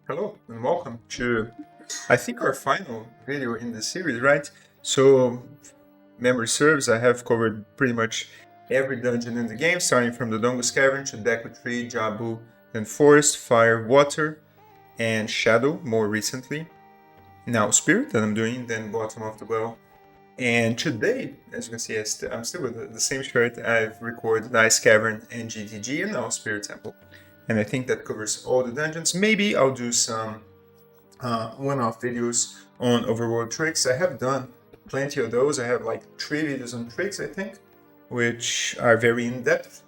Hello and welcome to, I think, our final video in the series, right? So, memory serves, I have covered pretty much every dungeon in the game, starting from the Dongus Cavern to Deku Tree, Jabu, then Forest, Fire, Water, and Shadow more recently. Now Spirit that I'm doing, then Bottom of the Well. And today, as you can see, I'm still with the same shirt. I've recorded Ice Cavern and GTG and now Spirit Temple. And I think that covers all the dungeons. Maybe I'll do some one-off videos on overworld tricks. I have done plenty of those. I have like 3 videos on tricks, I think, which are very in-depth.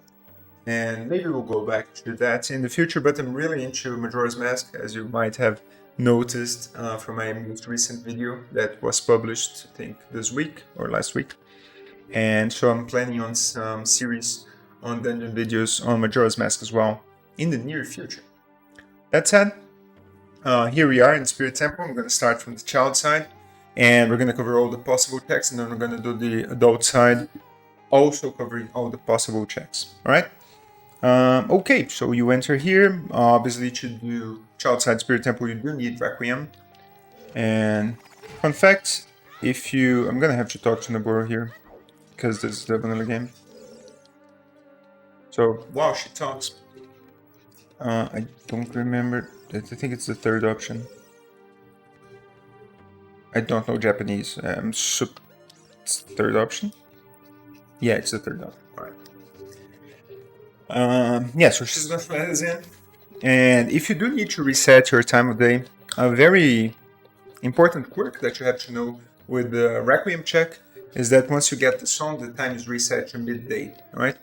And maybe we'll go back to that in the future, but I'm really into Majora's Mask, as you might have noticed from my most recent video that was published, I think, this week or last week. And so I'm planning on some series on dungeon videos on Majora's Mask as well in the near future. That said, here we are in Spirit Temple. I'm going to start from the child side, and we're going to cover all the possible checks, and then we're going to do the adult side, also covering all the possible checks. All right? Okay, so you enter here. Obviously, to do child side Spirit Temple, you do need Requiem. And fun fact, I'm going to have to talk to Naboro here, because this is the vanilla game. So, wow, she talks. I don't remember. I think it's the third option. I don't know Japanese. It's the third option? Yeah, it's the third option. Alright. Yeah, so she's gonna let us in. And if you do need to reset your time of day, a very important quirk that you have to know with the Requiem check is that once you get the song, the time is reset to midday, alright?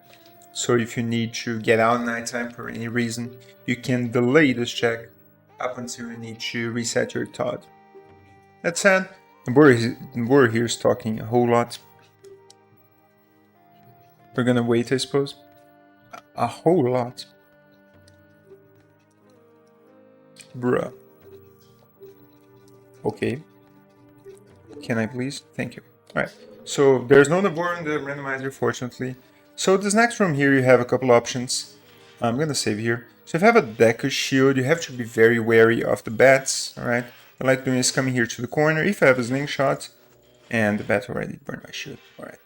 So if you need to get out at nighttime for any reason, you can delay this check up until you need to reset your Todd. That said, Naboro here is talking a whole lot. We're gonna wait, I suppose. A whole lot. Bruh. Okay. Can I please? Thank you. Alright. So there's no Naboro in the randomizer, fortunately. So this next room here, you have a couple options. I'm gonna save here. So if you have a Deku shield, you have to be very wary of the bats. Alright. What I like doing is coming here to the corner. If I have a Slingshot, and the bat already burned my shield. Alright.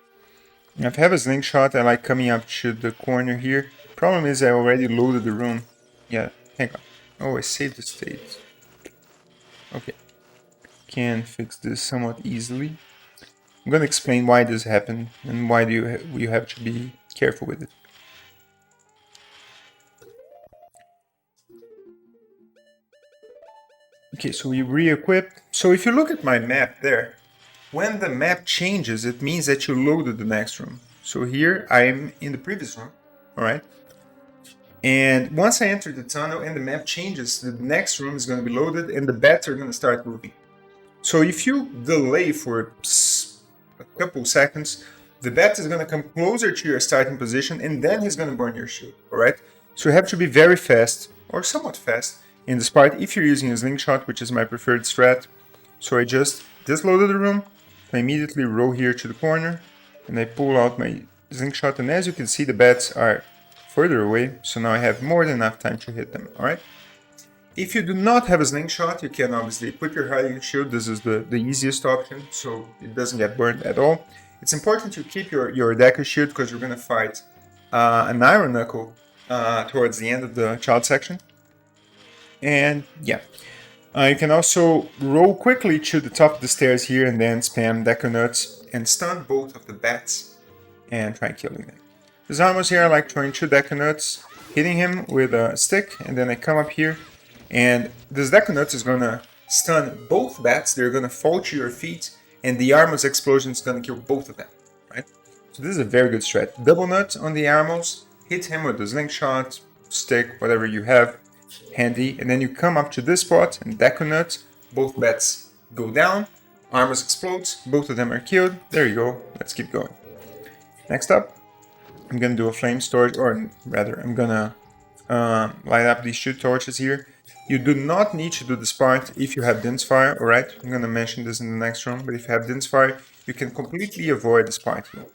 If I have a Slingshot, I like coming up to the corner here. Problem is I already loaded the room. Yeah, hang on. Oh, I saved the state. Okay. Can fix this somewhat easily. I'm gonna explain why this happened and why you have to be careful with it. Okay, so we re-equip. So if you look at my map there, when the map changes, it means that you loaded the next room. So here I'm in the previous room, alright? And once I enter the tunnel and the map changes, the next room is going to be loaded and the bats are going to start moving. So if you delay for a couple seconds, the bat is going to come closer to your starting position and then he's going to burn your shield, alright? So you have to be very fast, or somewhat fast, in this part if you're using a Slingshot, which is my preferred strat. So I just disloaded the room, I immediately row here to the corner, and I pull out my Slingshot, and as you can see the bats are further away, so now I have more than enough time to hit them, alright? If you do not have a Slingshot, you can obviously equip your Hiding Shield. This is the easiest option, so it doesn't get burned at all. It's important to keep your Deku Shield because you're going to fight an Iron Knuckle towards the end of the child section. And yeah, you can also roll quickly to the top of the stairs here and then spam Deku Nuts and stun both of the bats and try killing them. This almost here, I like throwing 2 Deku Nuts, hitting him with a stick, and then I come up here, and this Deku Nuts is gonna stun both bats. They're gonna fall to your feet, and the Armos explosion is gonna kill both of them, right? So this is a very good strat. Double Nut on the Armos, hit him with the Slingshot, stick, whatever you have handy, and then you come up to this spot and Deku Nut, both bats go down, Armos explodes, both of them are killed. There you go, let's keep going. Next up, I'm gonna do a flame storage, or rather, I'm gonna light up these 2 torches here. You do not need to do this part if you have Din's Fire, alright? I'm gonna mention this in the next room, but if you have Din's Fire, you can completely avoid this part here.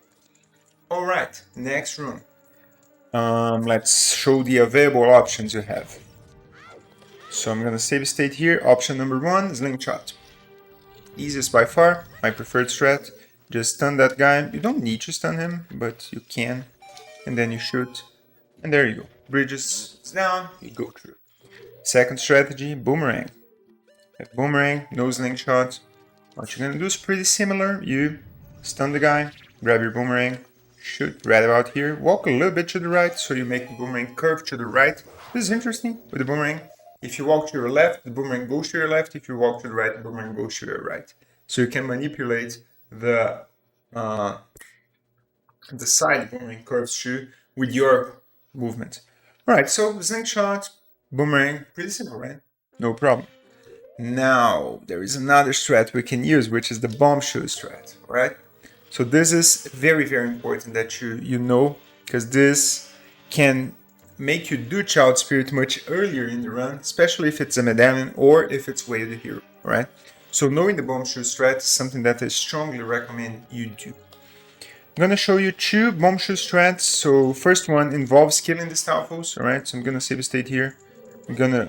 Alright, next room. Let's show the available options you have. So I'm gonna save state here. Option number 1, Slingshot. Easiest by far, my preferred strat. Just stun that guy. You don't need to stun him, but you can. And then you shoot. And there you go. Bridges is down, you go through. Second strategy, Boomerang. Boomerang, no Slingshot. What you're gonna do is pretty similar. You stun the guy, grab your Boomerang, shoot right about here. Walk a little bit to the right, so you make the Boomerang curve to the right. This is interesting with the Boomerang. If you walk to your left, the Boomerang goes to your left. If you walk to the right, the Boomerang goes to your right. So you can manipulate the side Boomerang curves to with your movement. Alright, so Slingshot, Boomerang, pretty simple, right? No problem. Now, there is another strat we can use, which is the Bombshell Strat, alright? So this is very, very important that you know, because this can make you do Child Spirit much earlier in the run, especially if it's a medallion or if it's way the hero, alright? So knowing the Bombshell Strat is something that I strongly recommend you do. I'm gonna show you 2 Bombshell Strats. So first one involves killing the Stalfos, alright? So I'm gonna save a state here. I'm gonna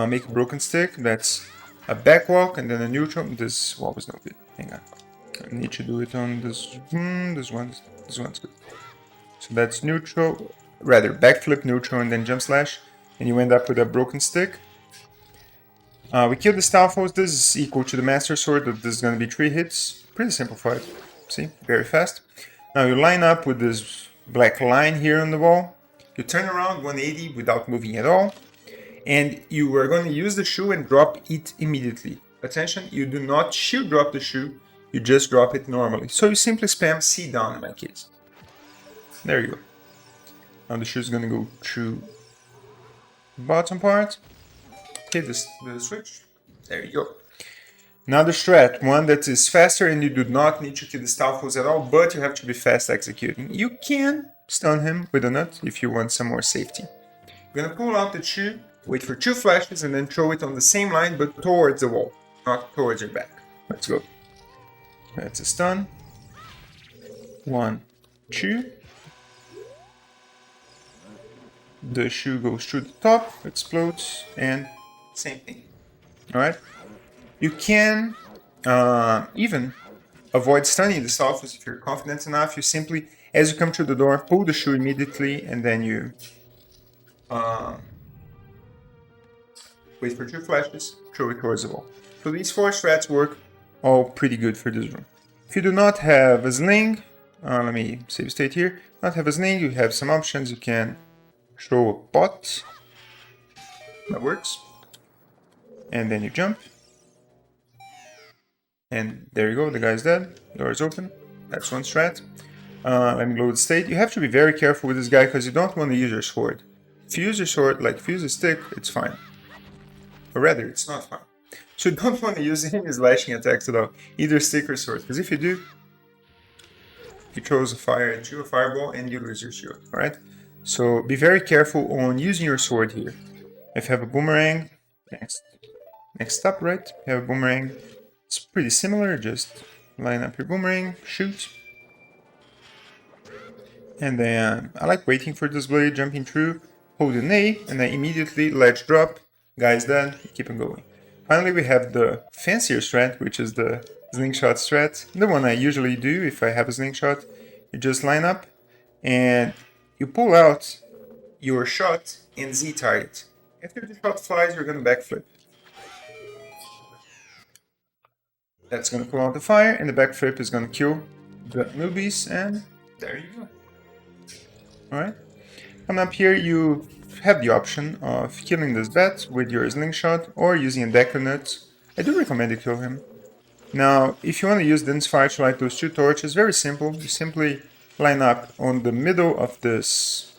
make a broken stick. That's a backwalk and then a neutral. This wall was no good. Hang on. I need to do it on this. This one's good. So that's neutral, rather backflip, neutral, and then jump slash, and you end up with a broken stick. We kill the Stalfos. This is equal to the Master Sword. This is gonna be 3 hits. Pretty simple fight. See, very fast. Now you line up with this black line here on the wall. You turn around 180 without moving at all. And you are going to use the shoe and drop it immediately. Attention, you do not shield drop the shoe, you just drop it normally. So you simply spam C down in my case. There you go. Now the shoe is going to go through the bottom part. Hit the switch. There you go. Another strat, one that is faster and you do not need to kill the Stalfos at all, but you have to be fast executing. You can stun him with a nut if you want some more safety. You're gonna pull out the shoe, wait for 2 flashes, and then throw it on the same line but towards the wall, not towards your back. Let's go. That's a stun. 1, 2. The shoe goes through the top, explodes, and same thing. Alright? You can even avoid stunning the Stalfos if you're confident enough. You simply, as you come through the door, pull the shoe immediately, and then you wait for 2 flashes, throw it towards the wall. So these 4 strats work all pretty good for this room. If you do not have a sling, let me save state here. Not have a sling, you have some options. You can throw a pot. That works. And then you jump. And there you go, the guy's dead. Door is open. That's one strat. Let me load state. You have to be very careful with this guy because you don't want to use your sword. If you use your sword, like if you use a stick, it's fine. Or rather, it's not fine. So you don't want to use any slashing attacks at all. Either stick or sword. Because if you do, you throw a fire into a fireball and you lose your shield. Alright? So be very careful on using your sword here. If you have a boomerang, next up, right? You have a boomerang. It's pretty similar, just line up your boomerang, shoot. And then I like waiting for this blade, jumping through, hold an A, and then immediately ledge drop, guy's dead, keep on going. Finally we have the fancier strat, which is the Slingshot Strat. The one I usually do if I have a slingshot. You just line up and you pull out your shot and Z target. After the shot flies, you're going to backflip. That's going to pull out the fire, and the backflip is going to kill the newbies, and there you go. Alright. Coming up here, you have the option of killing this bat with your slingshot or using a decker nut. I do recommend you kill him. Now, if you want to use Dense Fire to light those 2 torches, very simple. You simply line up on the middle of this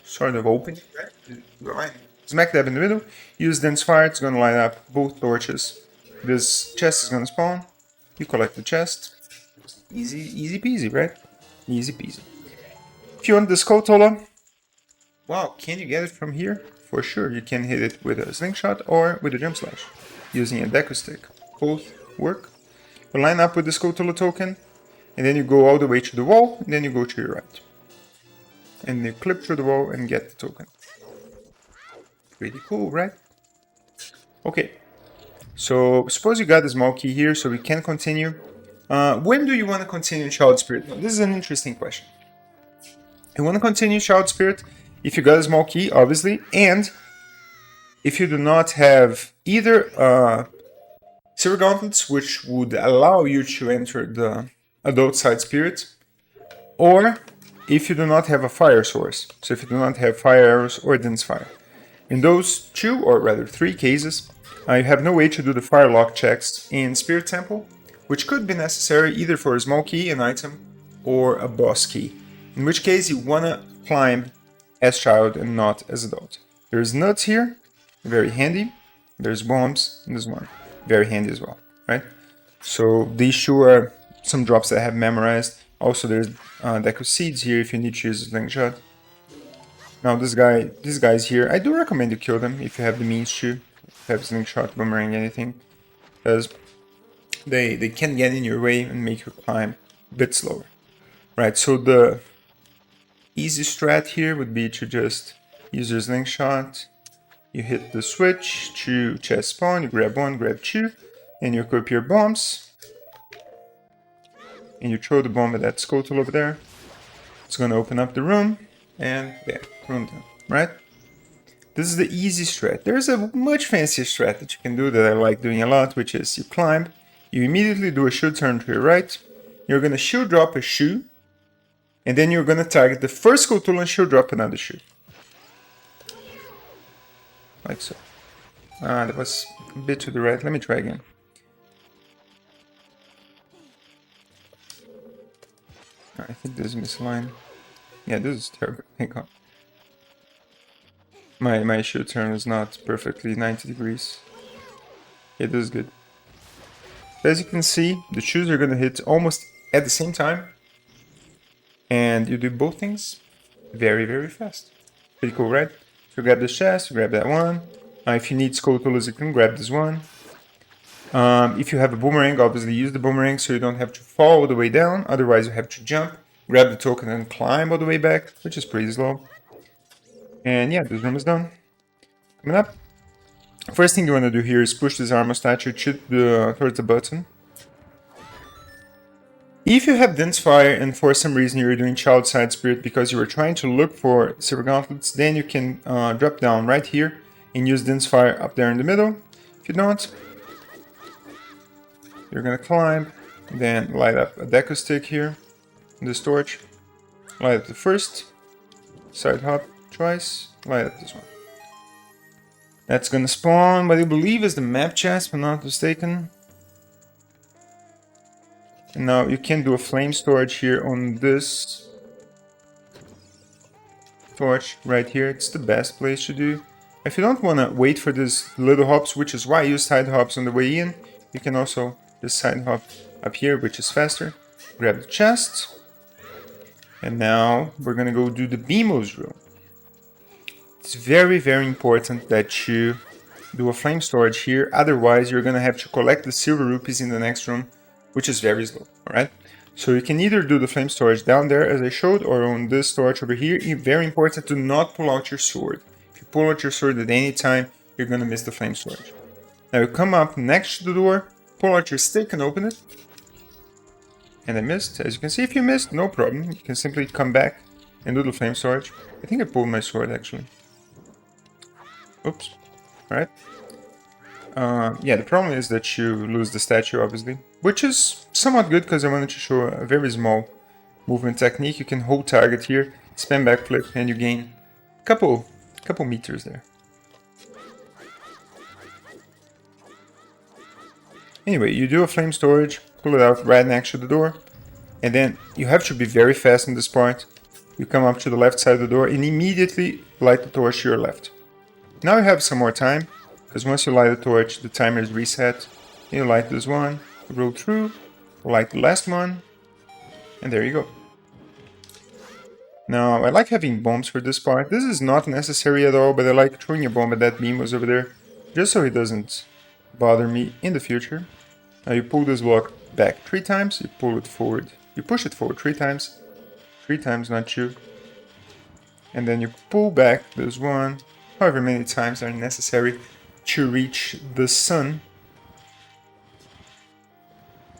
sort of opening, right? Smack dab in the middle. Use Dense Fire, it's going to light up both torches. This chest is gonna spawn. You collect the chest. Easy peasy, right? Easy peasy. If you want the Skulltula, wow, can you get it from here? For sure, you can hit it with a slingshot or with a jump slash, using a deco stick. Both work. You line up with the Skulltula token, and then you go all the way to the wall, and then you go to your right. And you clip through the wall and get the token. Pretty cool, right? Okay. So suppose you got the small key here, so we can continue. When do you want to continue Child Spirit? Now, this is an interesting question. You want to continue Child Spirit if you got a small key, obviously, and if you do not have either Silver Gauntlets, which would allow you to enter the Adult Side Spirit, or if you do not have a fire source. So if you do not have fire arrows or dense fire. In those two, or rather 3 cases, you have no way to do the fire lock checks in Spirit Temple, which could be necessary either for a small key, an item, or a boss key. In which case you want to climb as child and not as adult. There's nuts here, very handy. There's bombs, and there's one, very handy as well, right? So these two are some drops that I have memorized. Also there's deck of seeds here if you need to use a slingshot. Now these guys here, I do recommend you kill them if you have the means to. Have slingshot, boomerang, anything, because they can get in your way and make you climb a bit slower. Right, so the easy strat here would be to just use your slingshot. You hit the switch to chest spawn, you grab 1, grab 2, and you equip your bombs. And you throw the bomb at that Skotal over there. It's gonna open up the room, and yeah, room done, right? This is the easy strat. There's a much fancier strat that you can do that I like doing a lot, which is you climb, you immediately do a shield turn to your right, you're gonna shield drop a shoe, and then you're gonna target the first Skotul and shield drop another shoe. Like so. That was a bit to the right. Let me try again. I think this is misaligned. Yeah, this is terrible. Hang on. My shield turn is not perfectly 90 degrees. Yeah, this is good. As you can see, the shoes are gonna hit almost at the same time. And you do both things very, very fast. Pretty cool, right? So grab this chest, grab that one. If you need Skotulas, you can grab this one. If you have a boomerang, obviously use the boomerang so you don't have to fall all the way down. Otherwise, you have to jump, grab the token, and climb all the way back, which is pretty slow. And yeah, this room is done. Coming up. First thing you want to do here is push this armor statue towards the button. If you have dense fire and for some reason you're doing child side spirit because you were trying to look for silver gauntlets, then you can drop down right here and use dense fire up there in the middle. If you don't, you're gonna climb, then light up a deco stick here in this torch, light up the first, side hop twice, light up this one. That's gonna spawn what I believe is the map chest, if I'm not mistaken. And now you can do a flame storage here on this torch right here. It's the best place to do. If you don't want to wait for these little hops, which is why I use side hops on the way in, you can also just side hop up here, which is faster. Grab the chest. And now we're gonna go do the Beamos room. It's very, very important that you do a flame storage here, otherwise you're gonna have to collect the silver rupees in the next room, which is very slow, alright? So you can either do the flame storage down there as I showed, or on this storage over here. Very important to not pull out your sword. If you pull out your sword at any time, you're gonna miss the flame storage. Now you come up next to the door, pull out your stick and open it. And I missed. As you can see, if you missed, no problem. You can simply come back and do the flame storage. I think I pulled my sword actually. Oops. Alright. Yeah, the problem is that you lose the statue, obviously. Which is somewhat good because I wanted to show a very small movement technique. You can hold target here, spam backflip, and you gain a couple meters there. Anyway, you do a flame storage, pull it out right next to the door, and then you have to be very fast in this part. You come up to the left side of the door and immediately light the torch to your left. Now you have some more time, because once you light the torch, the timer is reset. You light this one, roll through, light the last one, and there you go. Now, I like having bombs for this part. This is not necessary at all, but I like throwing a bomb at that beam was over there, just so it doesn't bother me in the future. Now you pull this block back 3 times, you pull it forward, you push it forward 3 times, not 2. And then you pull back this one, however many times are necessary to reach the sun.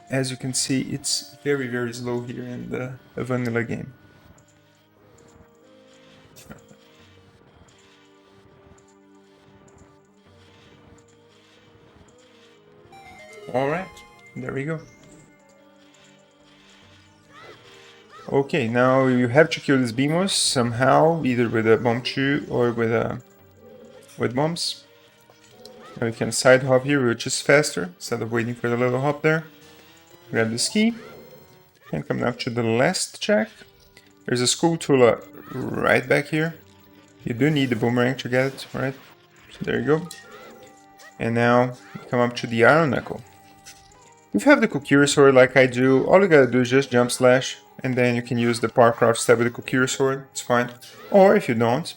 As you can see, it's very, very slow here in the vanilla game. Alright, there we go. Okay, now you have to kill this Beamos somehow, either with a bomb chew or with bombs. Now we can side hop here, which is faster, instead of waiting for the little hop there. Grab this key, and come up to the last check. There's a school tool right back here. You do need the boomerang to get it, right? So there you go. And now come up to the iron knuckle. If you have the Kokiri sword like I do, all you gotta do is just jump slash, and then you can use the Parcraft stab with the Kokiri sword, it's fine. Or if you don't,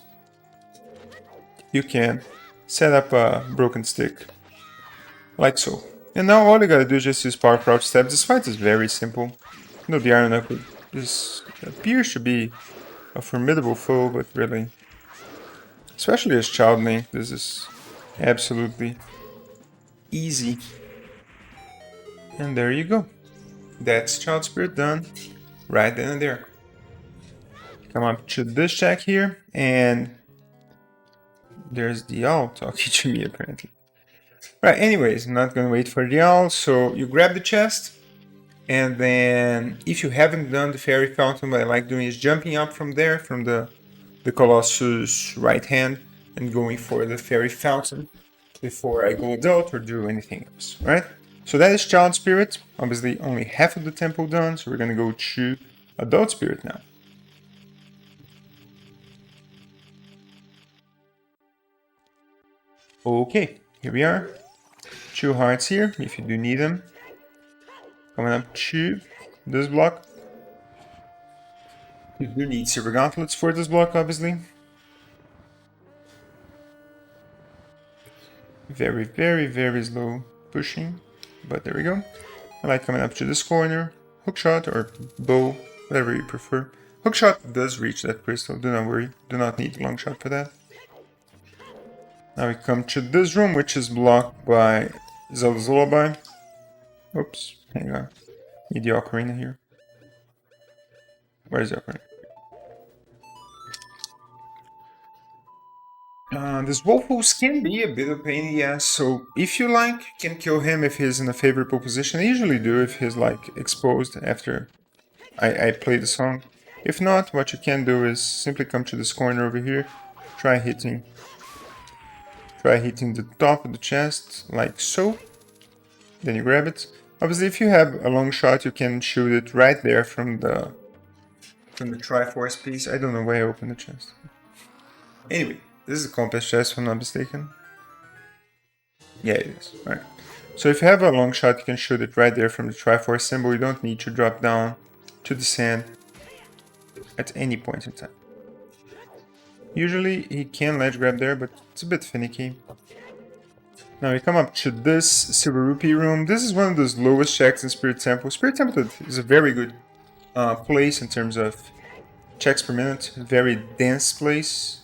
you can set up a broken stick, like so. And now all you gotta do is just use Parcraft stab. This fight is very simple. You know, the iron knuckle this appears to be a formidable foe, but really, especially as Child Link, this is absolutely easy. And there you go. That's Child Spirit done right then and there. Come up to this check here, and there's the owl talking to me apparently. Right, anyways, I'm not gonna wait for the owl, so you grab the chest, and then if you haven't done the fairy fountain, what I like doing is jumping up from there, from the Colossus right hand, and going for the fairy fountain before I go adult or do anything else, right? So that is Child Spirit. Obviously only half of the temple done, so we're gonna go to Adult Spirit now. Okay, here we are. 2 hearts here, if you do need them. Coming up to this block. You do need silver gauntlets for this block, obviously. Very, very, very slow pushing. But there we go. I like coming up to this corner. Hookshot or bow, whatever you prefer. Hookshot does reach that crystal, do not worry. Do not need long shot for that. Now we come to this room, which is blocked by Zelda's Lullaby. Oops, hang on. Need the ocarina here. Where's the ocarina? This Wolfos can be a bit of a pain in the ass, so if you like, you can kill him if he's in a favorable position. I usually do if he's like exposed after I play the song. If not, what you can do is simply come to this corner over here, try hitting the top of the chest, like so. Then you grab it. Obviously, if you have a long shot, you can shoot it right there from the Triforce piece. I don't know why I opened the chest. Anyway, this is a compass chest, if I'm not mistaken. Yeah, it is. Right. So if you have a long shot, you can shoot it right there from the Triforce symbol. You don't need to drop down to the sand at any point in time. Usually he can ledge grab there, but it's a bit finicky. Now we come up to this Silver Rupee room. This is one of those lowest checks in Spirit Temple. Spirit Temple is a very good place in terms of checks per minute. Very dense place.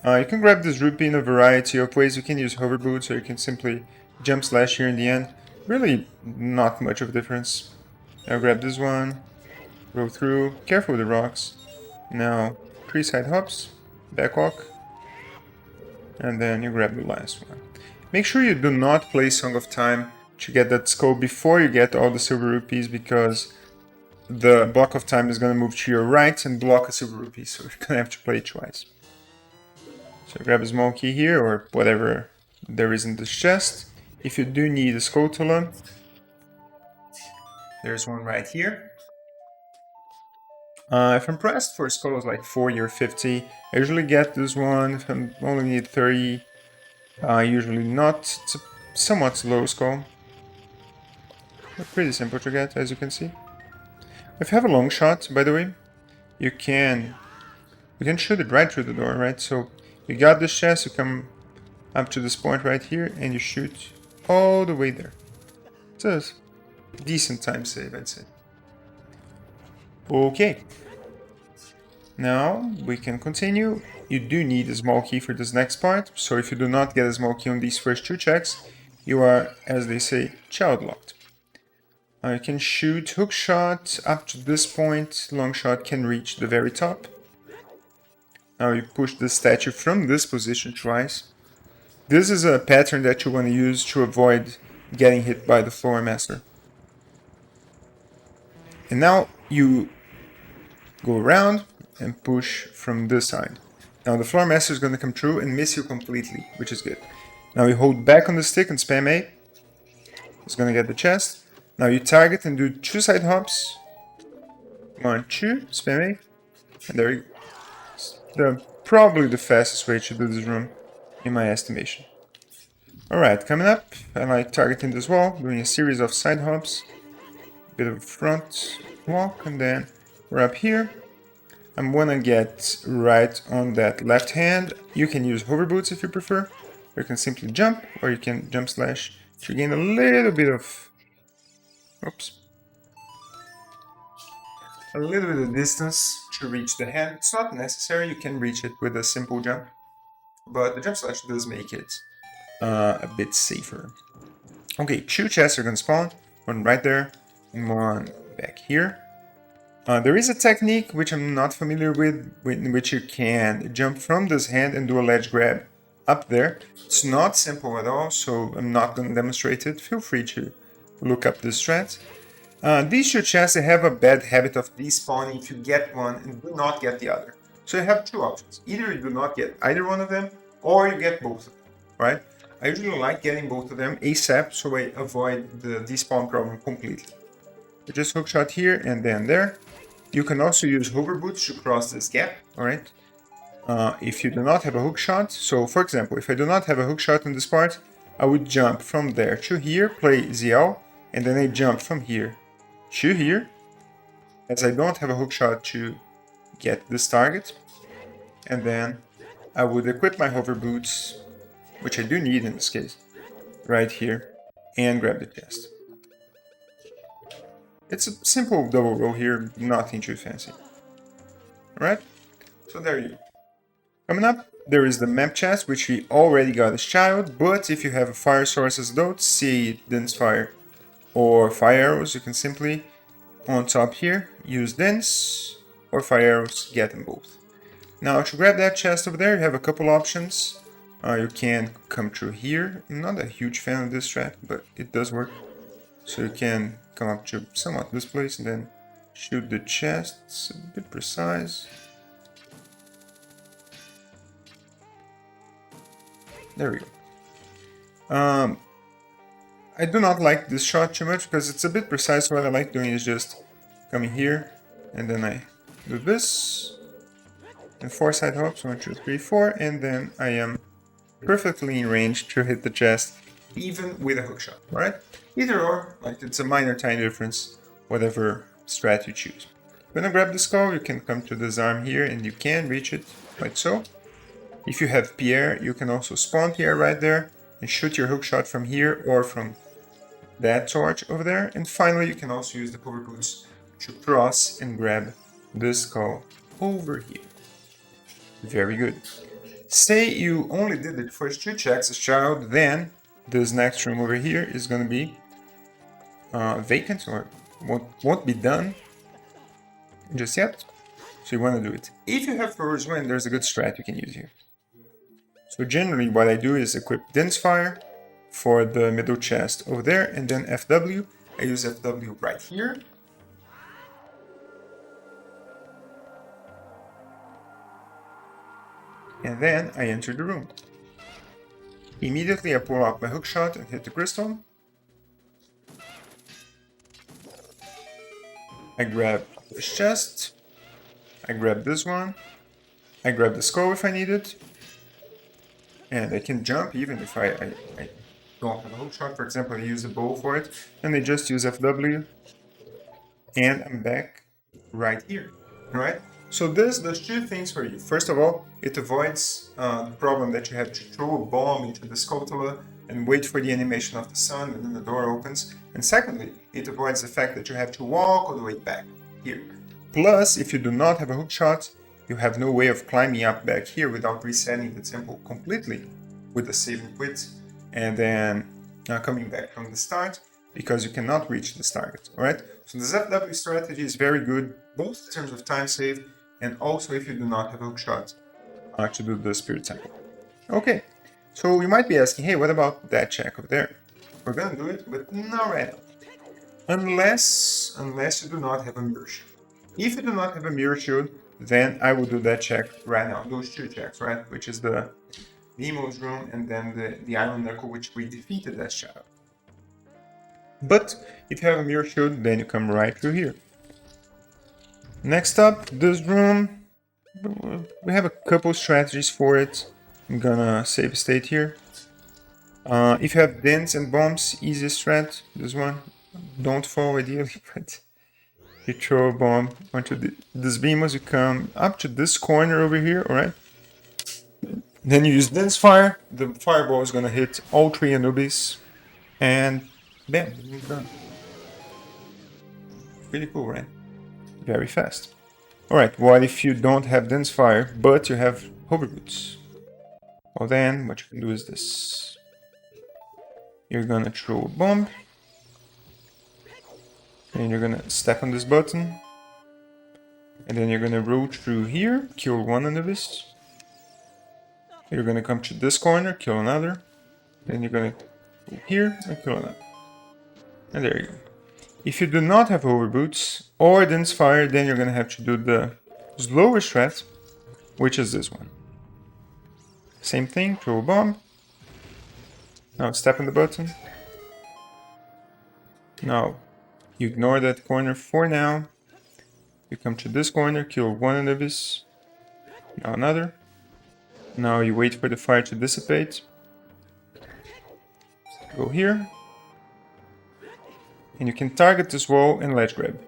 You can grab this Rupee in a variety of ways. You can use hover boots, or you can simply jump slash here in the end. Really not much of a difference. I'll grab this one, go through, careful with the rocks. Now 3 side hops, back walk, and then you grab the last one. Make sure you do not play Song of Time to get that skull before you get all the silver rupees, because the block of time is going to move to your right and block a silver rupee, so you're going to have to play it twice. So grab a small key here, or whatever there is in this chest. If you do need a Scotula, there's one right here. If I'm pressed for skulls like 40 or 50, I usually get this one. If I only need 30, usually not. It's a somewhat slow skull, but pretty simple to get, as you can see. If you have a long shot, by the way, you can shoot it right through the door, right? So you got this chest, you come up to this point right here, and you shoot all the way there. It's a decent time save, I'd say. Okay. Now we can continue you do need a small key for this next part, so if you do not get a small key on these first 2 checks, you are, as they say, child locked. You can shoot hook shot up to this point, long shot can reach the very top. Now you push the statue from this position twice. This is a pattern that you want to use to avoid getting hit by the floor master. And now you go around and push from this side. Now the floor master is going to come through and miss you completely, which is good. Now you hold back on the stick and spam A. It's going to get the chest. Now you target and do 2 side hops. 1, 2, spam A. And there you go. Probably the fastest way to do this room, in my estimation. Alright, coming up, I like targeting this wall, doing a series of side hops. A bit of a front walk, and then we're up here. I'm gonna get right on that left hand. You can use hover boots if you prefer, or you can simply jump, or you can jump slash to gain a little bit of... Oops. A little bit of distance to reach the hand. It's not necessary, you can reach it with a simple jump, but the jump slash does make it a bit safer. Okay, 2 chests are gonna spawn, one right there, and one back here. There is a technique which I'm not familiar with, in which you can jump from this hand and do a ledge grab up there. It's not simple at all, so I'm not going to demonstrate it. Feel free to look up this strat. These 2 chests, they have a bad habit of despawning if you get one and do not get the other. So you have 2 options. Either you do not get either one of them, or you get both of them, right? I usually like getting both of them ASAP, so I avoid the despawn problem completely. You just hookshot here and then there. You can also use hover boots to cross this gap, alright? If you do not have a hookshot, so for example, if I do not have a hookshot on this part, I would jump from there to here, play ZL, and then I jump from here to here, as I don't have a hookshot to get this target. And then I would equip my hover boots, which I do need in this case, right here, and grab the chest. It's a simple double row here, nothing too fancy. Alright, so there you go. Coming up, there is the map chest, which we already got as child, but if you have a fire source as adult, say dense fire or fire arrows, you can simply, on top here, use dense or fire arrows, get them both. Now to grab that chest over there, you have a couple options. You can come through here. I'm not a huge fan of this strat, but it does work. So you can come up to somewhat this place and then shoot the chest. It's a bit precise. There we go. I do not like this shot too much because it's a bit precise. What I like doing is just coming here and then I do this and 4 side hops, 1, 2, 3, 4, and then I am perfectly in range to hit the chest, even with a hookshot, right? Either or, like it's a minor tiny difference, whatever strat you choose. When I grab the skull, you can come to this arm here and you can reach it, like so. If you have Pierre, you can also spawn Pierre right there and shoot your hookshot from here or from that torch over there. And finally, you can also use the hover boots to cross and grab the skull over here. Very good. Say you only did the first 2 checks as child, then this next room over here is going to be vacant or won't be done just yet. So you want to do it. If you have Flower's Wind, there's a good strat you can use here. So generally what I do is equip Dense Fire for the middle chest over there, and then FW. I use FW right here. And then I enter the room. Immediately I pull out my hookshot and hit the crystal. I grab this chest. I grab this one. I grab the skull if I need it. And I can jump even if I don't have a hookshot. For example, I use a bow for it. And I just use FW. And I'm back right here. Right? So this does 2 things for you. First of all, it avoids the problem that you have to throw a bomb into the scutula and wait for the animation of the sun and then the door opens. And secondly, it avoids the fact that you have to walk all the way back here. Plus, if you do not have a hookshot, you have no way of climbing up back here without resetting the temple completely with the save and quit, and then coming back from the start, because you cannot reach this target, alright? So the ZW strategy is very good, both in terms of time save, and also if you do not have a hookshot to do the Spirit Temple. Okay, so you might be asking, hey, what about that check over there? We're gonna do it, but not right now. Unless you do not have a mirror shield. If you do not have a mirror shield, then I will do that check right now. Those two checks, right? Which is the Nemo's room and then the Iron Knuckle, which we defeated as Shadow. But if you have a mirror shield, then you come right through here. Next up, this room. We have a couple strategies for it. I'm gonna save state here. If you have dents and bombs, easiest strat, this one. Don't fall ideally, but you throw a bomb onto this beam as you come up to this corner over here, alright? Then you use Dense Fire, the fireball is gonna hit all 3 Anubis, and bam, you're done. Pretty cool, right? Very fast. Alright, what if you don't have Dense Fire, but you have Hover Boots? Well then, what you can do is this. You're gonna throw a bomb, and you're gonna step on this button, and then you're gonna roll through here, kill one Anubis. You're gonna come to this corner, kill another. Then you're gonna go here and kill another. And there you go. If you do not have Hover Boots or Dense Fire, then you're gonna have to do the slower strat, which is this one. Same thing, throw a bomb. Now step on the button. Now you ignore that corner for now. You come to this corner, kill one Anubis. Now another. Now you wait for the fire to dissipate. Go here. And you can target this wall and ledge grab.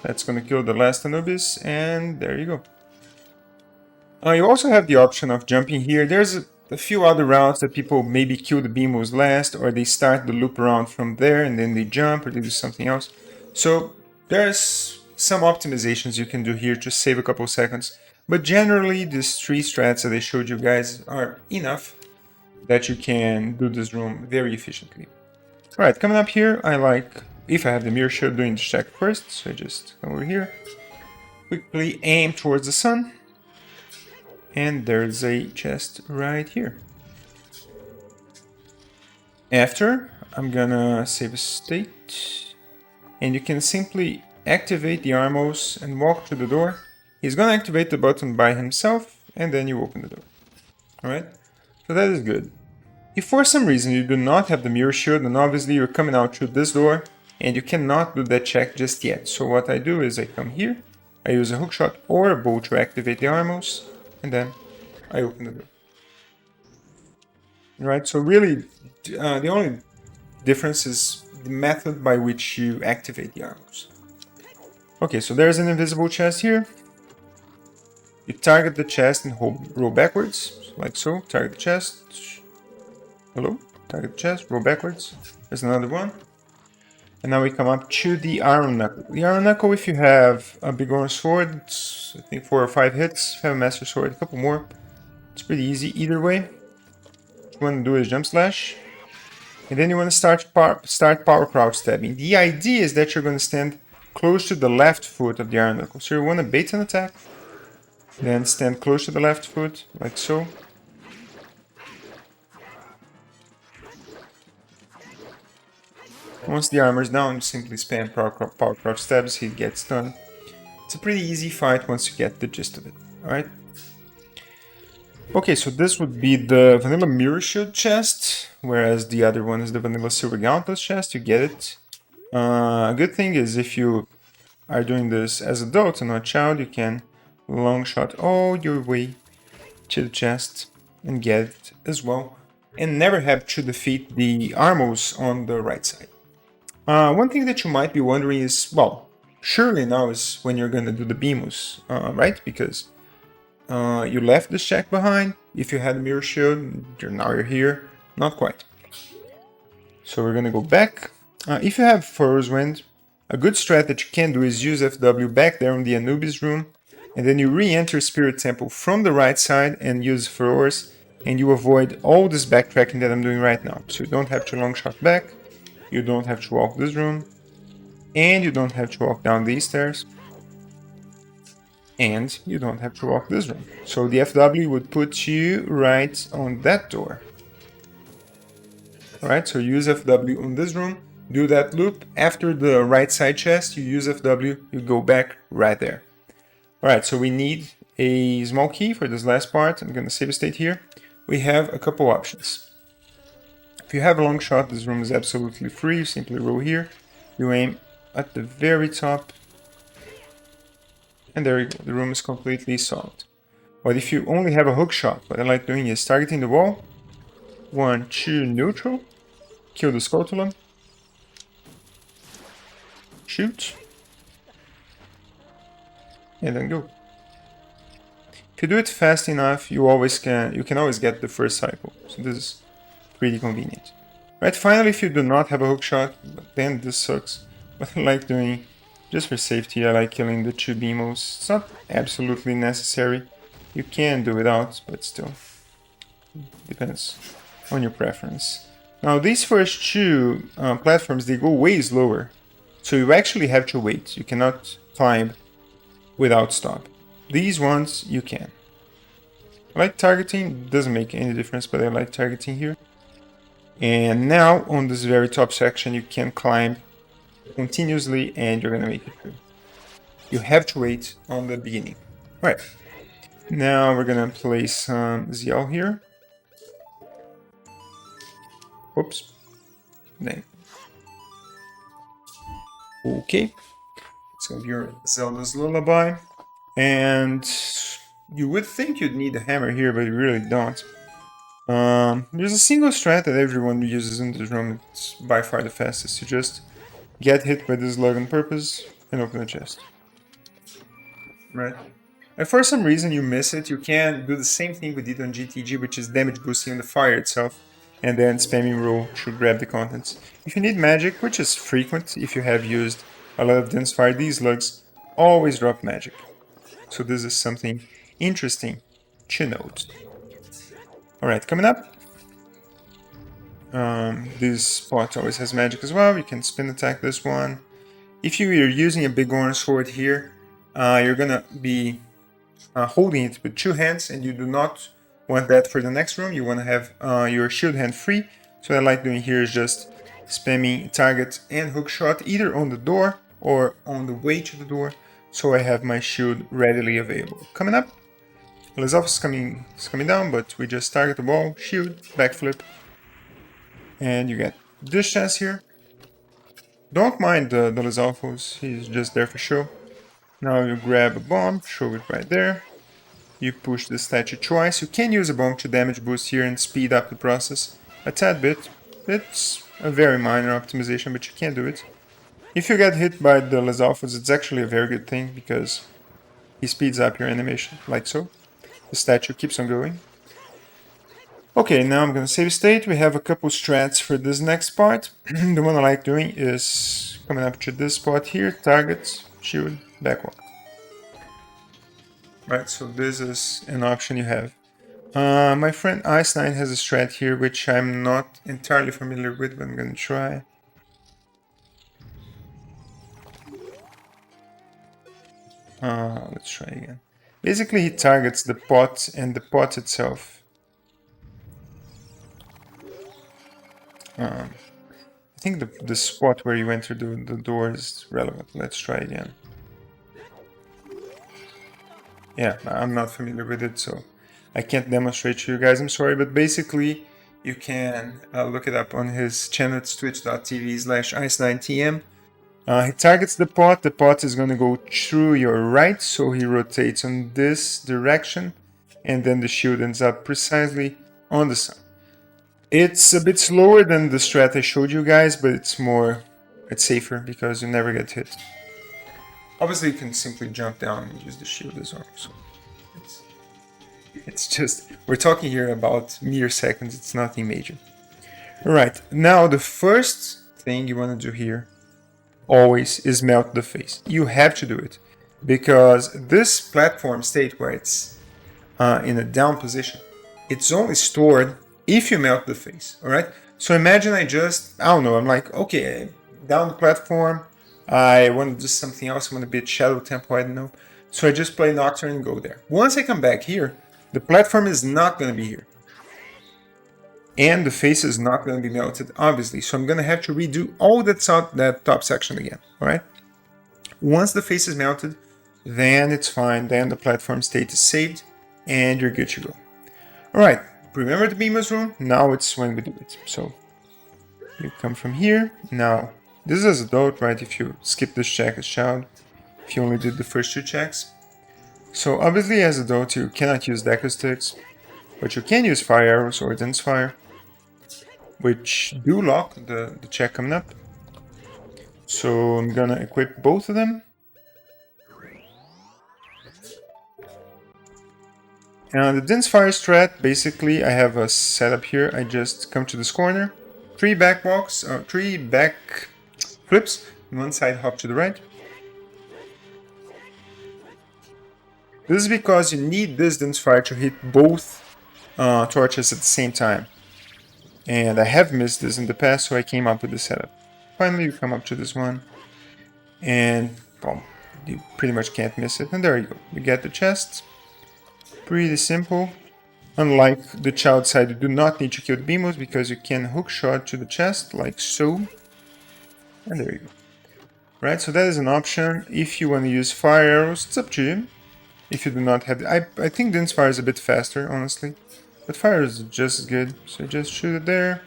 That's gonna kill the last Anubis, and there you go. You also have the option of jumping here. There's a few other routes that people maybe kill the Beamos last, or they start the loop around from there and then they jump, or they do something else. So there's some optimizations you can do here to save a couple seconds. But generally, these 3 strats that I showed you guys are enough that you can do this room very efficiently. Alright, coming up here, I like, if I have the mirror shield, doing the check first. So I just come over here, quickly aim towards the sun. And there's a chest right here. After, I'm gonna save a state. And you can simply activate the Armos and walk through the door. He's gonna activate the button by himself, and then you open the door. Alright? So that is good. If for some reason you do not have the mirror shield, then obviously you're coming out through this door, and you cannot do that check just yet. So what I do is I come here, I use a hookshot or a bow to activate the Armos, and then I open the door. Right, so really, the only difference is the method by which you activate the Armos. Okay, so there's an invisible chest here. You target the chest and roll backwards, like so. Target the chest. Hello? Target the chest, roll backwards. There's another one. And now we come up to the Iron Knuckle. The Iron Knuckle, if you have a big orange sword, it's, I think 4 or 5 hits. If you have a Master Sword, a couple more. It's pretty easy either way. What you want to do is jump slash. And then you want to start power crouch stabbing. The idea is that you're going to stand close to the left foot of the Iron Knuckle. So you want to bait an attack. Then stand close to the left foot, like so. Once the armor is down, you simply spam power crouch stabs, he gets stunned. It's a pretty easy fight once you get the gist of it, alright? Okay, so this would be the Vanilla Mirror Shield chest, whereas the other one is the Vanilla Silver Gauntlets chest, you get it. A good thing is if you are doing this as an adult and not a child, you can long shot all your way to the chest and get it as well, and never have to defeat the Armos on the right side. One thing that you might be wondering is, well, surely now is when you're gonna do the Beamos, right? Because you left this check behind. If you had a mirror shield, now you're here. Not quite. So we're gonna go back. If you have Furrow's Wind, a good strat that you can do is use FW back there in the Anubis room. and then you re-enter Spirit Temple from the right side and use floors, and you avoid all this backtracking that I'm doing right now. So you don't have to long shot back, you don't have to walk this room, and you don't have to walk down these stairs, and you don't have to walk this room. So the FW would put you right on that door. Alright, so use FW on this room, do that loop. After the right side chest, you use FW, you go back right there. Alright, so we need a small key for this last part. I'm going to save a state here. We have a couple options. If you have a long shot, this room is absolutely free. You simply roll here, you aim at the very top, and there you go, the room is completely solved. But if you only have a hook shot, what I like doing is targeting the wall, 1, 2, neutral, kill the scutulum, shoot, and then go. If you do it fast enough, you can always get the first cycle. So this is pretty convenient. Right, finally, if you do not have a hook shot, then this sucks. What I like doing, just for safety, I like killing the 2 Beamos. It's not absolutely necessary. You can do without, but still. Depends on your preference. Now, these first 2 platforms, they go way slower. So you actually have to wait. You cannot climb without stop. These ones, you can. I like targeting. Doesn't make any difference, but I like targeting here. And now, on this very top section, you can climb continuously and you're gonna make it through. You have to wait on the beginning. Right. Now we're gonna place some ZL here. Oops. Then. Okay. It's gonna be your Zelda's Lullaby. And you would think you'd need a hammer here, but you really don't. There's a single strat that everyone uses in this room. It's by far the fastest. You just get hit by this lug on purpose and open the chest. Right. If for some reason you miss it, you can do the same thing we did on GTG, which is damage boosting on the fire itself, and then spamming roll to grab the contents. If you need magic, which is frequent if you have used a lot of dense fire, these lugs always drop magic. So this is something interesting to note. Alright, coming up. This spot always has magic as well. You can spin attack this one. If you are using a big orange sword here, you're gonna be holding it with 2 hands, and you do not want that for the next room. You want to have your shield hand free. So what I like doing here is just spamming target and hook shot either on the door or on the way to the door, so I have my shield readily available. Coming up, Lizalf is coming down, but we just target the wall, shield, backflip, and you get this chance here. Don't mind the Lizalfos, he's just there for show. Now you grab a bomb, show it right there. You push the statue twice. You can use a bomb to damage boost here and speed up the process a tad bit. It's a very minor optimization, but you can do it. If you get hit by the Lizalfos, it's actually a very good thing because he speeds up your animation, like so. The statue keeps on going. Okay, now I'm going to save state. We have a couple strats for this next part. The one I like doing is coming up to this spot here, target, shield, backwalk. Right, so this is an option you have. My friend Ice9 has a strat here, which I'm not entirely familiar with, but I'm going to try. Let's try again. Basically, he targets the pot and the pot itself. I think the spot where you enter the door is relevant. Let's try again. Yeah, I'm not familiar with it, so I can't demonstrate to you guys. I'm sorry, but basically, you can look it up on his channel. It's twitch.tv/ice9tm. He targets the pot is going to go through your right, so he rotates in this direction, and then the shield ends up precisely on the side. It's a bit slower than the strat I showed you guys, but it's safer because you never get hit. Obviously you can simply jump down and use the shield as well, so it's just, we're talking here about mere seconds, it's nothing major. Alright, now the first thing you want to do here always is melt the face. You have to do it. because this platform state where it's in a down position, it's only stored if you melt the face, all right? So imagine I don't know, I'm like, okay, down the platform, I want to do something else, I want to be at Shadow Temple, I don't know. So I just play Nocturne and go there. Once I come back here, the platform is not going to be here. And the face is not going to be melted, obviously. So I'm going to have to redo all that top section again, all right? Once the face is melted, then it's fine. Then the platform state is saved, and you're good to go. All right, remember the Beamer's room? Now it's when we do it. So you come from here. Now, this is as adult, right? If you skip this check as child, if you only did the first two checks. So obviously as adult, you cannot use Deco Sticks, but you can use Fire Arrows or Dense Fire, which do lock the check coming up. So I'm gonna equip both of them. And the Dense Fire Strat, basically I have a setup here. I just come to this corner, 3 back walks, 3 back flips, and 1 side hop to the right. This is because you need this Dense Fire to hit both torches at the same time. And I have missed this in the past, so I came up with this setup. Finally, you come up to this one, and well, you pretty much can't miss it. And there you go. You get the chest. Pretty simple. Unlike the child side, you do not need to kill the Beamos because you can hook shot to the chest, like so. And there you go. Right, so that is an option. If you want to use fire arrows, it's up to you. If you do not have... I think Dense Fire is a bit faster, honestly. But fire is just as good. So just shoot it there.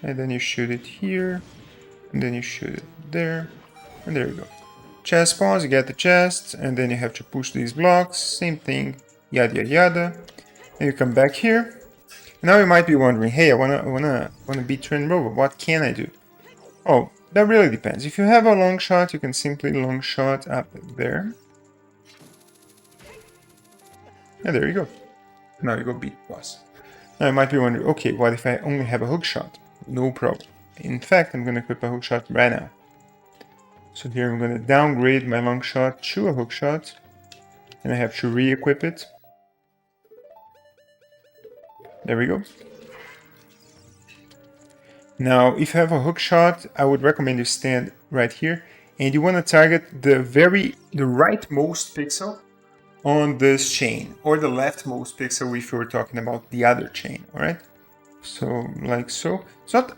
And then you shoot it here. And then you shoot it there. And there you go. Chest spawns, you get the chest. And then you have to push these blocks. Same thing. Yada yada yada. And you come back here. Now you might be wondering, hey, I wanna beat Twin Rover. What can I do? Oh, that really depends. If you have a long shot, you can simply long shot up there. And there you go. Now you go beat the boss. Now you might be wondering, okay, what if I only have a hook shot? No problem. In fact, I'm going to equip a hook shot right now. So here I'm going to downgrade my long shot to a hook shot. And I have to re-equip it. There we go. Now, if you have a hook shot, I would recommend you stand right here. And you want to target the rightmost pixel on this chain, or the leftmost pixel if you're talking about the other chain, alright? So, like so. It's not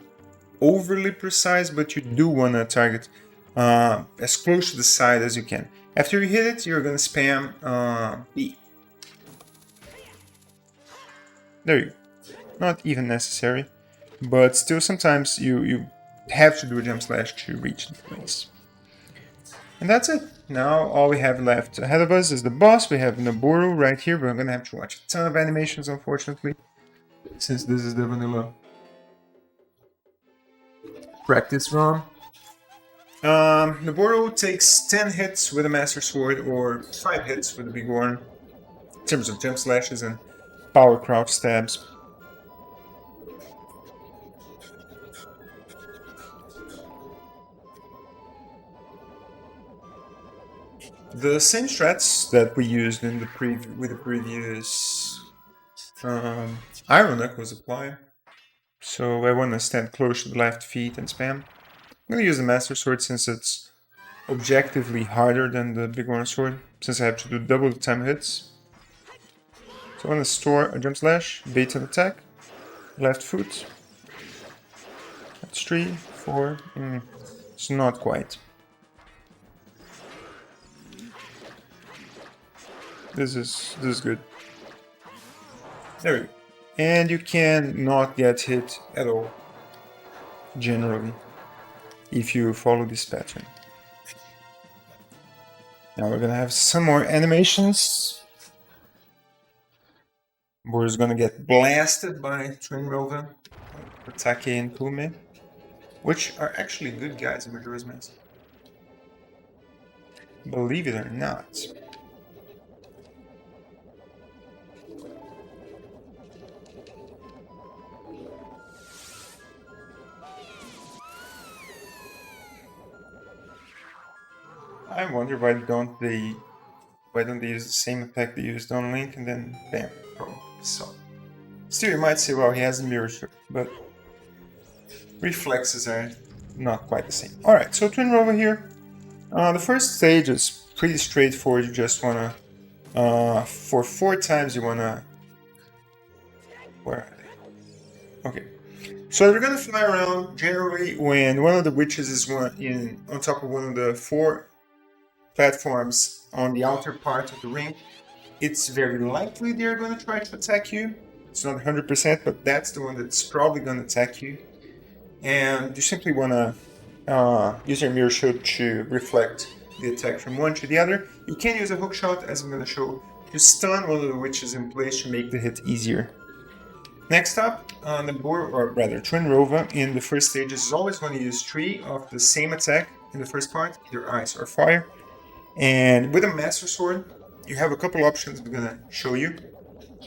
overly precise, but you do want to target as close to the side as you can. After you hit it, you're going to spam B. There you go. Not even necessary, but still sometimes you have to do a jump slash to reach the place. And that's it. Now all we have left ahead of us is the boss. We have Naboro right here. We're going to have to watch a ton of animations, unfortunately, since this is the vanilla practice ROM. Naboro takes 10 hits with a Master Sword or 5 hits with a Big Horn in terms of jump slashes and power crouch stabs. The same strats that we used in the previous Iron Knuckles apply. So I want to stand close to the left feet and spam. I'm going to use the Master Sword since it's objectively harder than the Big Horn Sword, since I have to do double the time hits. So I want to store a jump slash, bait an attack, left foot. That's 3, 4, it's not quite. This is good. There we go. And you can not get hit at all, generally, if you follow this pattern. Now we're gonna have some more animations. We're gonna get blasted by Twin Rover, Take and Kume, which are actually good guys in Majora's Mask. Believe it or not. I wonder why don't they Why don't they use the same attack they used on Link and then bam, problem solved. Still, you might say, well, he has a mirror shirt, but reflexes are not quite the same. Alright, so Twin Rover here. The first stage is pretty straightforward. You just wanna, for 4 times you wanna, where are they? Okay. So they're gonna fly around. Generally, when one of the witches is on top of one of the 4 platforms on the outer part of the ring, it's very likely they're gonna try to attack you. It's not 100%, but that's the one that's probably gonna attack you. And you simply wanna use your mirror shield to reflect the attack from one to the other. You can use a hook shot, as I'm gonna show, to stun one of the witches in place to make the hit easier. Next up, Naboro, or rather Twin Rover, in the first stages is always going to use 3 of the same attack in the first part, either ice or fire. And with a Master Sword, you have a couple options I'm going to show you.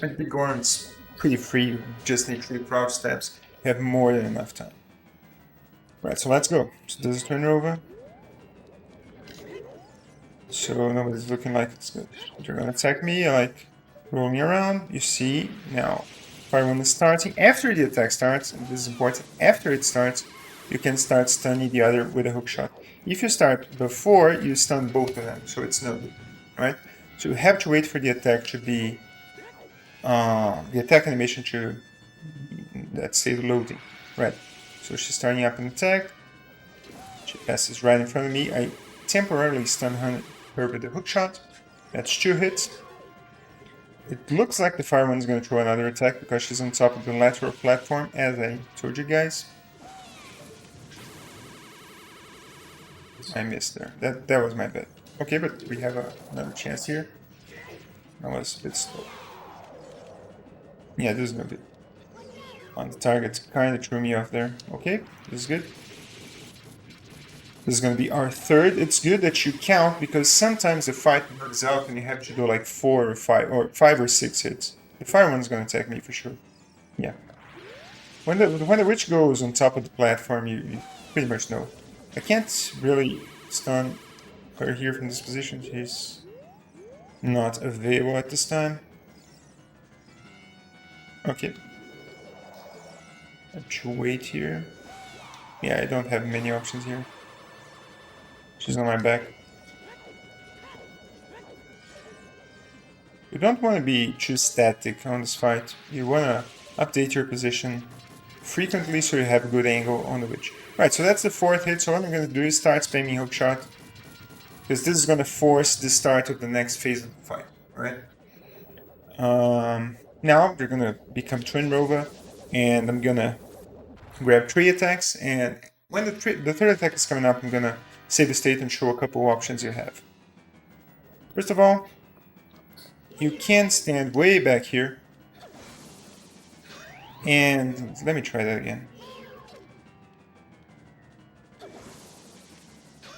At Big Oran's pretty free, you just need 3 crouch steps, you have more than enough time. Right, so let's go. So this is Twin Rover. So nobody's looking like it's good. They're going to attack me, I like rolling around. You see, now fire one is starting. After the attack starts, and this is important, after it starts, you can start stunning the other with a hook shot. If you start before, you stun both of them, so it's no good, right? So you have to wait for the attack to be, the attack animation to, let's say, loading, right? So she's starting up an attack. She passes right in front of me. I temporarily stun her with a hook shot. That's 2 hits. It looks like the fire one is going to throw another attack because she's on top of the lateral platform, as I told you guys. I missed there. That was my bad. Okay, but we have another chance here. That was a bit slow. Yeah, this is no good. On the target, kind of threw me off there. Okay, this is good. This is going to be our third. It's good that you count because sometimes the fight works out and you have to do like 4 or 5 or 5 or 6 hits. The fire one's going to attack me for sure. Yeah. When the witch goes on top of the platform, you pretty much know. I can't really stun her here from this position. She's not available at this time. Okay. I should wait here. Yeah, I don't have many options here. She's on my back. You don't want to be too static on this fight. You want to update your position frequently so you have a good angle on the witch. Right, so that's the 4th hit. So what I'm going to do is start spamming hook shot. Because this is going to force the start of the next phase of the fight. Right? Now they're going to become Twin Rover. And I'm going to grab 3 attacks. And when the 3rd attack is coming up, I'm going to save the state and show a couple options you have. First of all, you can stand way back here. And let me try that again.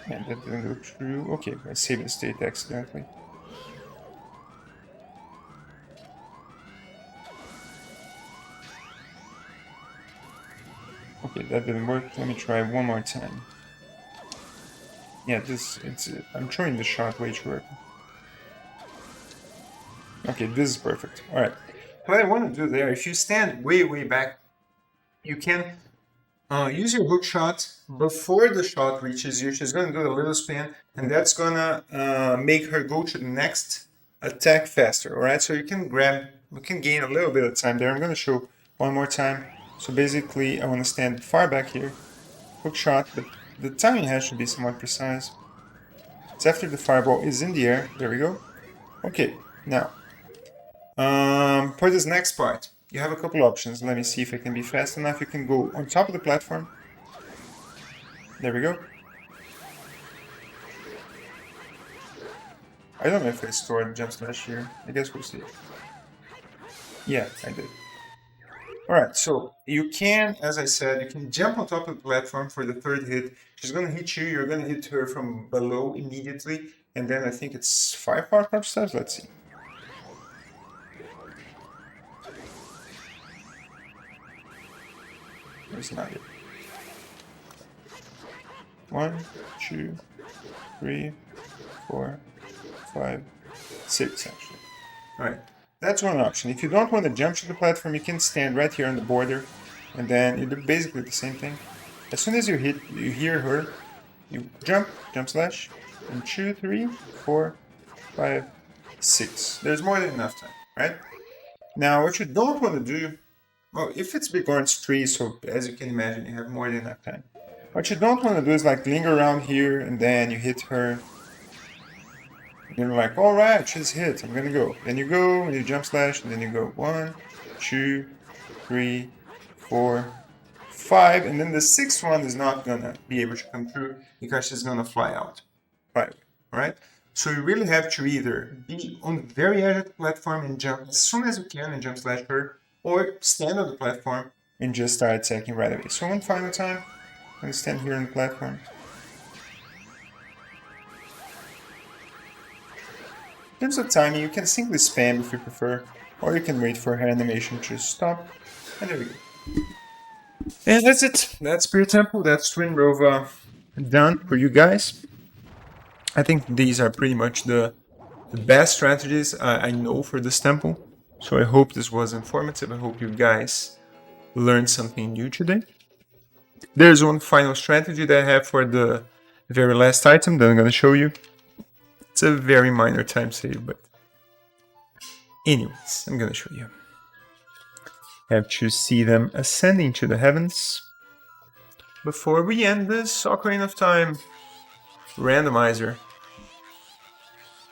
And that didn't go through. Okay, I saved the state accidentally. Okay, that didn't work. Let me try one more time. Yeah, I'm throwing the shot way too early. Okay, this is perfect. Alright. What I want to do there, if you stand way back, you can use your hook shot before the shot reaches you. She's going to do a little spin, and that's going to make her go to the next attack faster. Alright, so you can gain a little bit of time there. I'm going to show one more time. So basically, I want to stand far back here, hook shot, but the timing has to be somewhat precise. It's after the fireball is in the air. There we go. Okay, now, for this next part, you have a couple options. Let me see if I can be fast enough. You can go on top of the platform. There we go. I don't know if I stored jump slash here. I guess we'll see. Yeah, I did. Alright, so you can, as I said, you can jump on top of the platform for the 3rd hit. She's going to hit you, you're going to hit her from below immediately. And then I think it's 5 power crouch steps, let's see. It's not it. 1, 2, 3, 4, 5, 6 actually. Alright, that's one option. If you don't want to jump to the platform, you can stand right here on the border, and then you do basically the same thing. As soon as you hear her, you jump slash, and 2, 3, 4, 5, 6. There's more than enough time, right? Now, what you don't want to do, well, if it's big orange tree, so as you can imagine, you have more than enough time. What you don't want to do is like linger around here, and then you hit her. And you're like, all right, she's hit. I'm gonna go. Then you go, and you jump slash, and then you go 1, 2, 3, 4, 5, and then the 6th one is not gonna be able to come through because she's gonna fly out. 5, right? So you really have to either be on the very edge of the platform and jump as soon as you can and jump slash her, or stand on the platform and just start attacking right away. So one final time, I'm gonna stand here on the platform. In terms of timing, you can simply spam if you prefer, or you can wait for her animation to stop, and there we go. And that's it. That's Spirit Temple. That's Twin Rova done for you guys. I think these are pretty much the best strategies I know for this temple. So I hope this was informative. I hope you guys learned something new today. There's one final strategy that I have for the very last item that I'm going to show you. It's a very minor time save, but anyways, I'm going to show you. Have to see them ascending to the heavens. Before we end this Ocarina of Time randomizer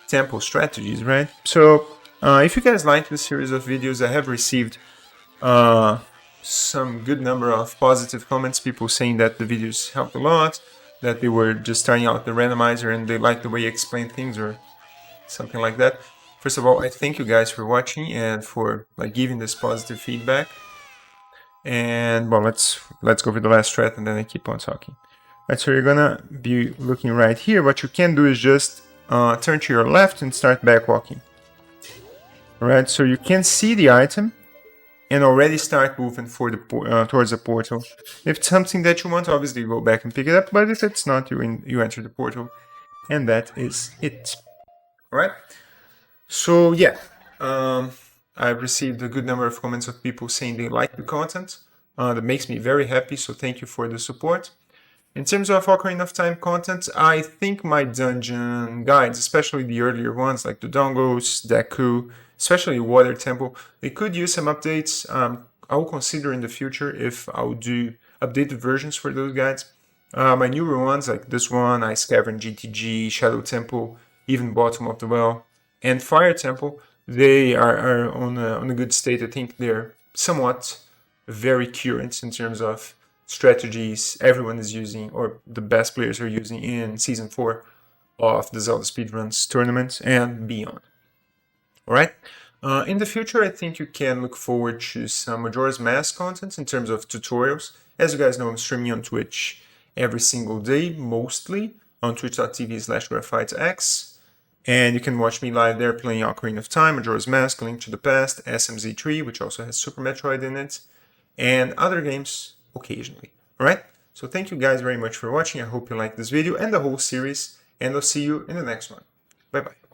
temple strategies, right? So, if you guys like this series of videos, I have received some good number of positive comments, people saying that the videos helped a lot, that they were just starting out the randomizer and they liked the way you explain things or something like that. First of all, I thank you guys for watching and for giving this positive feedback. And well, let's go for the last strat and then I keep on talking. Right, so you're gonna be looking right here. What you can do is just turn to your left and start back walking. Alright, so you can see the item and already start moving for the towards the portal. If it's something that you want, obviously go back and pick it up, but if it's not, you enter the portal, and that is it. Alright, so yeah, I've received a good number of comments of people saying they like the content. That makes me very happy, so thank you for the support. In terms of Ocarina of Time content, I think my dungeon guides, especially the earlier ones like the Dongos, Deku, especially Water Temple, they could use some updates. I will consider in the future if I'll do updated versions for those guides. My newer ones like this one, Ice Cavern GTG, Shadow Temple, even Bottom of the Well, and Fire Temple, they are on a good state. I think they're somewhat very current in terms of strategies everyone is using, or the best players are using in Season 4 of the Zelda Speedruns tournament and beyond. Alright? In the future, I think you can look forward to some Majora's Mask content in terms of tutorials. As you guys know, I'm streaming on Twitch every single day, mostly on twitch.tv/GraphiTeX. And you can watch me live there playing Ocarina of Time, Majora's Mask, Link to the Past, SMZ3, which also has Super Metroid in it, and other games occasionally. Alright? So thank you guys very much for watching. I hope you liked this video and the whole series, and I'll see you in the next one. Bye bye.